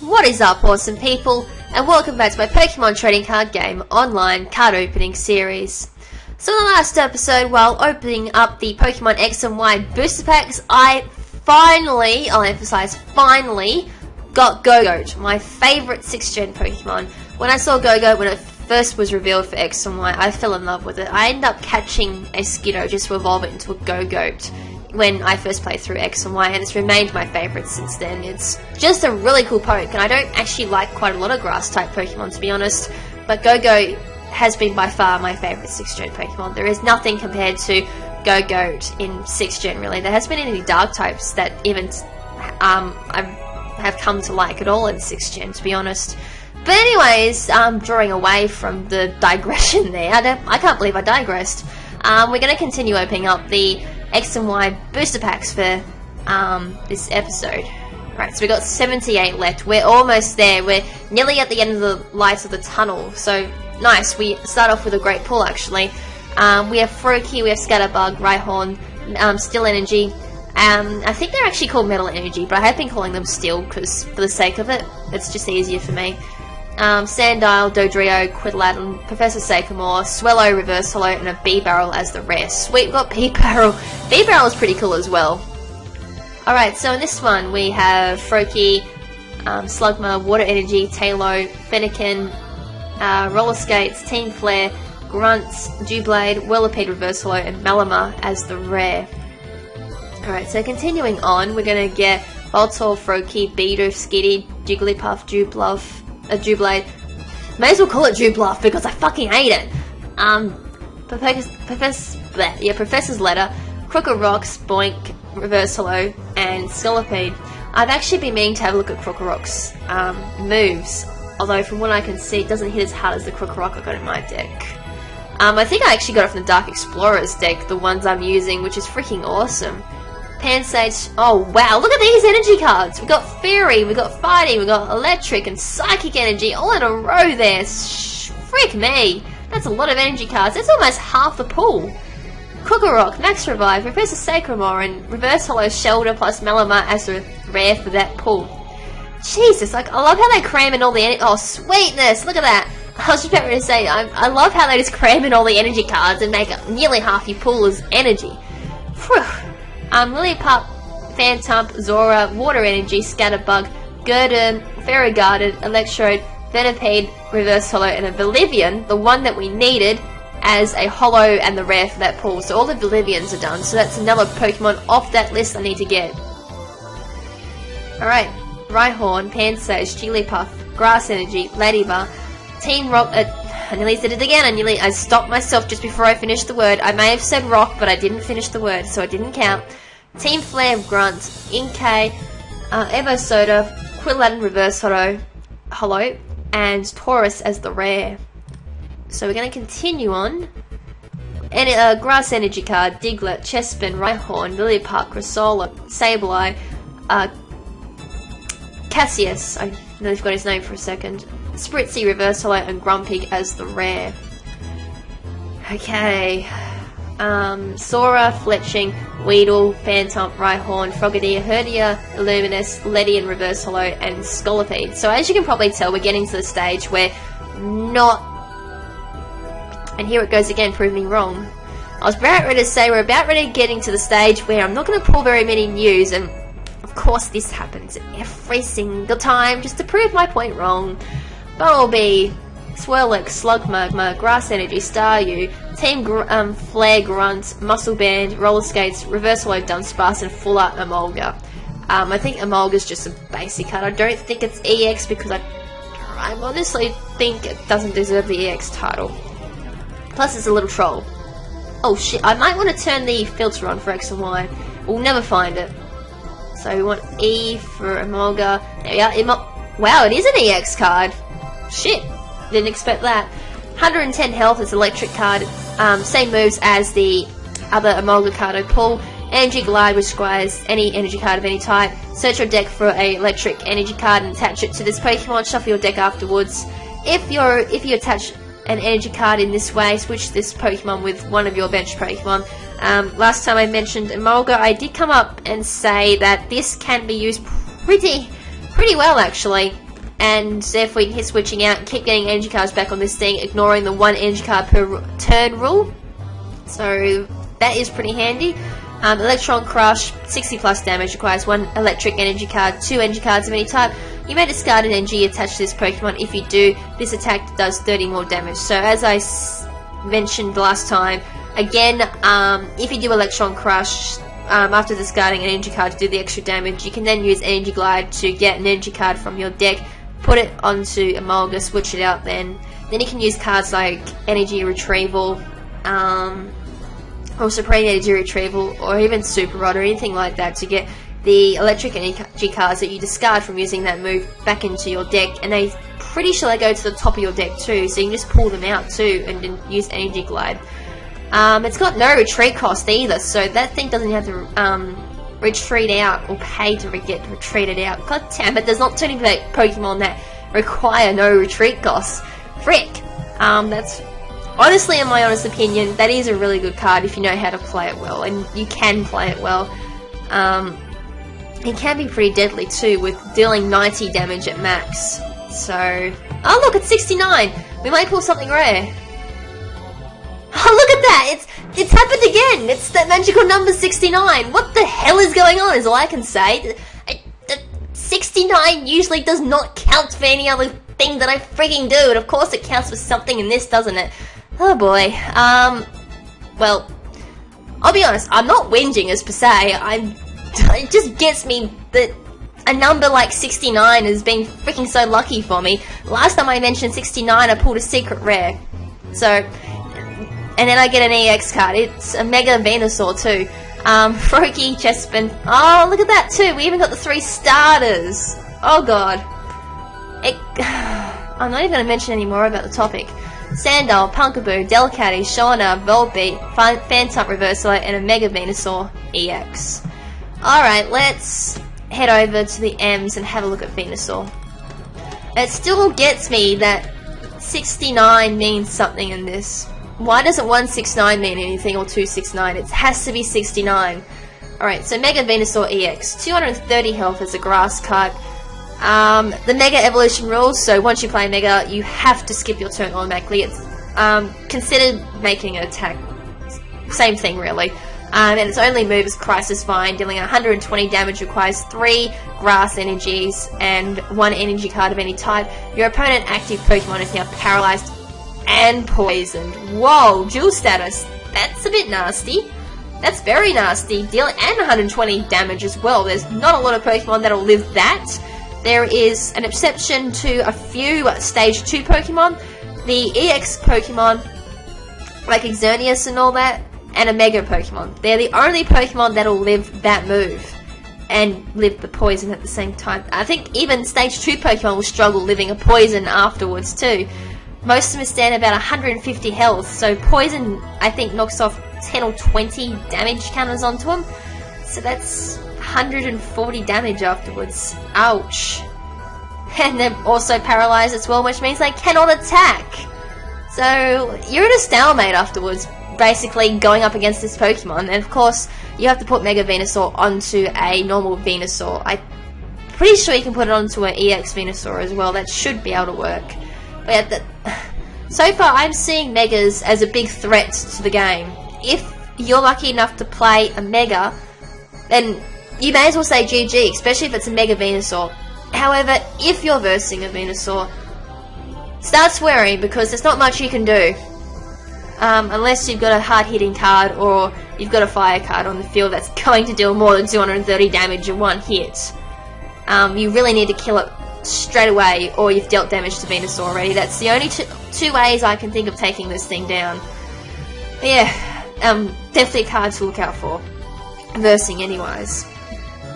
What is up, awesome people, and welcome back to my Pokemon trading card game online card opening series. So in the last episode, while opening up the Pokemon X and Y booster packs, I finally, I'll emphasize finally, got Go-Goat, my favourite 6th gen Pokemon. When I saw Go-Goat when it first was revealed for X and Y, I fell in love with it. I ended up catching a Skiddo just to evolve it into a Go-Goat when I first played through X and Y, and it's remained my favourite since then. It's just a really cool poke, and I don't actually like quite a lot of grass-type Pokemon, to be honest, but Go-Goat has been by far my favourite 6th gen Pokemon. There is nothing compared to Go-Goat in 6th gen, really. There hasn't been any dark types that even I have come to like at all in 6th gen, to be honest. But anyways, drawing away from the digression there, I can't believe I digressed. We're going to continue opening up the X and Y booster packs for this episode. Right, so we got 78 left. We're almost there. We're nearly at the end of the lights of the tunnel. So nice. We start off with a great pull, actually. We have Froakie, we have Scatterbug, Rhyhorn, Steel Energy. I think they're actually called Metal Energy, but I have been calling them Steel because, for the sake of it, it's just easier for me. Sandile, Dodrio, Quidlatin, Professor Sycamore, Swellow, Reverse Hollow, and a B-Barrel as the rare. Sweet, we've got B-Barrel. B-Barrel is pretty cool as well. Alright, so in this one we have Froakie, Slugma, Water Energy, Tailo, Fennekin, Roller Skates, Team Flare, Grunts, Dewblade, Whirlipede, Reverse Hollow, and Malamar as the rare. Alright, so continuing on, we're going to get Voltorb, Froakie, Bidoof, Skitty, Jigglypuff, Dewblade. May as well call it Dewbluff because I fucking hate it. Professor's Letter, Crocorox, Boink, Reverse Hollow, and Scolipede. I've actually been meaning to have a look at Crocorox's moves, although from what I can see it doesn't hit as hard as the Crocorox I got in my deck. I think I actually got it from the Dark Explorers deck, the ones I'm using, which is freaking awesome. Pansage, oh wow, look at these energy cards! We got Fairy, we got Fighting, we got Electric and Psychic Energy all in a row there. Frick me! That's a lot of energy cards. That's almost half the pool. Crocorox, Max Revive, Professor Sycamore, and Reverse Hollow Shelter plus Malamar as a rare for that pool. Jesus, like, I love how they cram in all the energy. Oh, sweetness! Look at that! I was just about to say, I love how they just cram in all the energy cards and make it nearly half your pool as energy. Whew. Lillipup, Phantump, Zora, Water Energy, Scatterbug, Gurdurr, Ferroguarded, Electrode, Venipede, Reverse Hollow, and a Volivian, the one that we needed, as a Hollow and the rare for that pool. So all the Volivians are done, so that's another Pokemon off that list I need to get. Alright, Rhyhorn, Pansage, Jigglypuff, Grass Energy, Ladybug, Team Rock, I nearly said it again, I stopped myself just before I finished the word. I may have said rock, but I didn't finish the word, so it didn't count. Team Flare, Grunt, Inkay, Evo Soda, Quidlatin, Reverse Hollow, and Taurus as the rare. So we're going to continue on. And Grass Energy card, Diglett, Chespin, Rhyhorn, Lillipup, Cressola, Sableye, Cassius, I nearly forgot his name for a second, Spritzy, Reverse Hollow, and Grumpig as the rare. Okay. Sora, Fletching, Weedle, Phantump, Rhyhorn, Frogadier, Herdia, Illuminous, Letty, and Reverse Hollow, and Scolipede. So as you can probably tell, we're getting to the stage where and here it goes again, proving me wrong. I was about ready to say we're about ready getting to the stage where I'm not going to pull very many news, and of course this happens every single time, just to prove my point wrong. Bumblebee, Swirlix, Slugma, Grass Energy, Staryu, Team Flare, Grunt, Muscle Band, Roller Skates, Reverse Hollow, Dunsparce, and Full Art Emolga. I think Emolga's just a basic card. I don't think it's EX because I honestly think it doesn't deserve the EX title. Plus it's a little troll. Oh shit, I might want to turn the filter on for X and Y. We'll never find it. So we want E for Emolga. There we are. Wow, it is an EX card. Shit, didn't expect that. 110 health is electric card. Same moves as the other Emolga card I pull. Energy Glide, which requires any energy card of any type. Search your deck for a electric energy card and attach it to this Pokemon. Shuffle your deck afterwards. If you attach an energy card in this way, switch this Pokemon with one of your bench Pokemon. Last time I mentioned Emolga, I did come up and say that this can be used pretty well actually. and therefore you can hit switching out and keep getting energy cards back on this thing, ignoring the 1 energy card per turn rule. So that is pretty handy. Electron Crush, 60 plus damage, requires 1 electric energy card, 2 energy cards of any type. You may discard an energy attached to this Pokemon. If you do, this attack does 30 more damage. So as I mentioned last time, again, if you do Electron Crush, after discarding an energy card to do the extra damage, you can then use Energy Glide to get an energy card from your deck, put it onto Emolga, switch it out then. Then you can use cards like Energy Retrieval, or Supreme Energy Retrieval, or even Super Rod, or anything like that to get the electric energy cards that you discard from using that move back into your deck. And I'm pretty sure they go to the top of your deck too, so you can just pull them out too and then use Energy Glide. It's got no retreat cost either, so that thing doesn't have to retreat out or pay to get retreated out. God damn it, there's not too many Pokemon that require no retreat costs. Frick! That's honestly, in my honest opinion, that is a really good card if you know how to play it well, and you can play it well. It can be pretty deadly too, with dealing 90 damage at max. So, oh look, it's 69! We might pull something rare. Oh, look at that! It's happened again! It's that magical number 69! What the hell is going on, is all I can say. 69 usually does not count for any other thing that I freaking do, and of course it counts for something in this, doesn't it? Oh boy. Well, I'll be honest, I'm not whinging as per se. It just gets me that a number like 69 has been freaking so lucky for me. Last time I mentioned 69, I pulled a secret rare. So, and then I get an EX card. It's a Mega Venusaur too. Froakie, Chespin. Oh, look at that too. We even got the 3 starters. Oh god. I'm not even going to mention any more about the topic. Sandile, Punkaboo, Delcatty, Shauna, Volbeat, Phantom Reversal, and a Mega Venusaur EX. Alright, let's head over to the M's and have a look at Venusaur. It still gets me that 69 means something in this. Why doesn't 169 mean anything, or 269? It has to be 69. Alright, so Mega Venusaur EX. 230 health as a grass type. The Mega Evolution rules, so once you play Mega, you have to skip your turn automatically. It's considered making an attack. Same thing, really. And its only move is Crisis Vine, dealing 120 damage, requires 3 grass energies and 1 energy card of any type. Your opponent active Pokemon is now paralyzed and poisoned. Whoa, dual status. That's a bit nasty. That's very nasty. Dealing and 120 damage as well. There's not a lot of Pokemon that'll live that. There is an exception to a few Stage 2 Pokemon. The EX Pokemon, like Xerneas and all that, and a Mega Pokemon. They're the only Pokemon that'll live that move and live the poison at the same time. I think even Stage 2 Pokemon will struggle living a poison afterwards too. Most of them stand about 150 health, so poison, I think, knocks off 10 or 20 damage counters onto them. So that's 140 damage afterwards. Ouch. And they're also paralyzed as well, which means they cannot attack. So you're in a stalemate afterwards, basically going up against this Pokemon. And of course, you have to put Mega Venusaur onto a normal Venusaur. I'm pretty sure you can put it onto an EX Venusaur as well. That should be able to work. But yeah, so far I'm seeing Megas as a big threat to the game. If you're lucky enough to play a Mega, then you may as well say GG, especially if it's a Mega Venusaur. However, if you're versing a Venusaur, start swearing, because there's not much you can do. Unless you've got a hard-hitting card, or you've got a fire card on the field that's going to deal more than 230 damage in one hit. You really need to kill it straight away, or you've dealt damage to Venusaur already. That's the only two ways I can think of taking this thing down. But yeah, definitely a card to look out for. Versing anyways.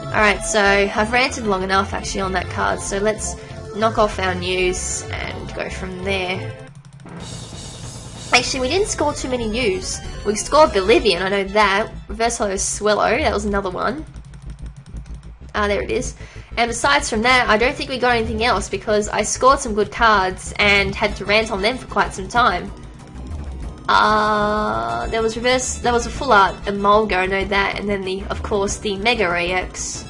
Alright, so I've ranted long enough actually on that card, so let's knock off our news and go from there. Actually, we didn't score too many news. We scored Bolivian, I know that. Reverse Hollow Swellow, that was another one. Ah, there it is. And besides from that, I don't think we got anything else, because I scored some good cards and had to rant on them for quite some time. There was a full art Emolga, I know that, and then of course the Mega EX.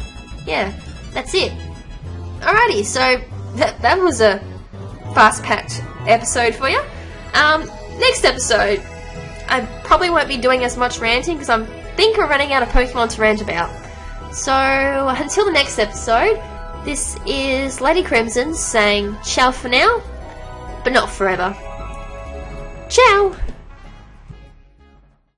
Yeah, that's it. Alrighty, so that was a fast-packed episode for you. Next episode, I probably won't be doing as much ranting because I think we're running out of Pokemon to rant about. So, until the next episode, this is LadyKrimZen saying ciao for now, but not forever. Ciao!